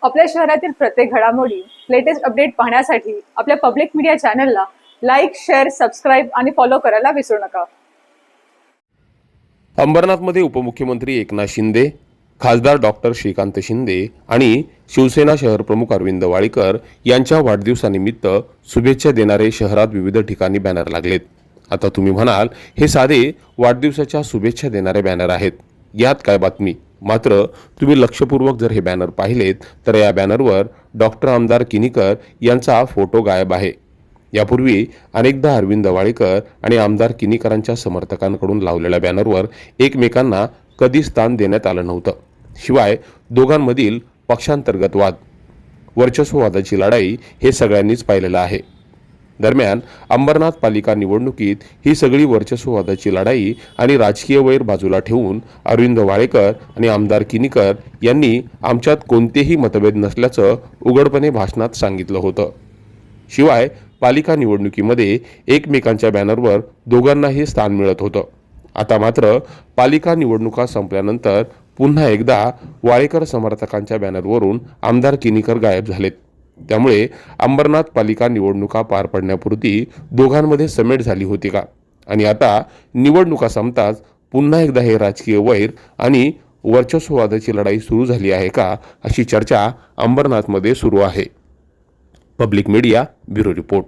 आपल्या शहरातील प्रत्येक घडामोडी लेटेस्ट अपडेट पाहण्यासाठी आपल्या पब्लिक मीडिया चॅनलला लाईक, शेअर, सबस्क्राईब आणि फॉलो करायला विसरू नका. अंबरनाथमध्ये उपमुख्यमंत्री एकनाथ शिंदे, खासदार डॉक्टर श्रीकांत शिंदे आणि शिवसेना शहर प्रमुख अरविंद वाळीकर यांच्या वाढदिवसानिमित्त शुभेच्छा देणारे शहरात विविध ठिकाणी बॅनर लागलेत. आता तुम्ही म्हणाल, हे साधे वाढदिवसाच्या शुभेच्छा देणारे बॅनर आहेत, यात काय बातमी? मात्र तुम्ही लक्षपूर्वक जर हे बॅनर पाहिलेत तर या बॅनरवर डॉक्टर आमदार किनीकर यांचा फोटो गायब आहे. यापूर्वी अनेकदा अरविंद वाळीकर आणि आमदार किनीकरांच्या समर्थकांकडून लावलेल्या बॅनरवर एकमेकांना कधी स्थान देण्यात आलं नव्हतं. शिवाय दोघांमधील पक्षांतर्गत वाद, वर्चस्ववादाची लढाई हे सगळ्यांनीच पाहिलेलं आहे. दरम्यान अंबरनाथ पालिका निवडणुकीत ही सगळी वर्चस्ववादाची लढाई आणि राजकीय वैर बाजूला ठेवून अरविंद वाळेकर आणि आमदार किनीकर यांनी आमच्यात कोणतेही मतभेद नसल्याचं उघडपणे भाषणात सांगितलं होतं. शिवाय पालिका निवडणुकीमध्ये एकमेकांच्या बॅनरवर दोघांनाही स्थान मिळत होतं. आता मात्र पालिका निवडणुका संपल्यानंतर पुन्हा एकदा वाळेकर समर्थकांच्या बॅनरवरून आमदार किनीकर गायब झालेत. त्यामुळे अंबरनाथ पालिका निवडणुका पार पडण्यापुरती दोघांमध्ये समेट झाली होती का? आणि आता निवडणुका संपताच पुन्हा एकदा हे राजकीय वैर आणि वर्चस्ववादाची लढाई सुरू झाली आहे का, अशी चर्चा अंबरनाथमध्ये सुरू आहे. Public media bureau report.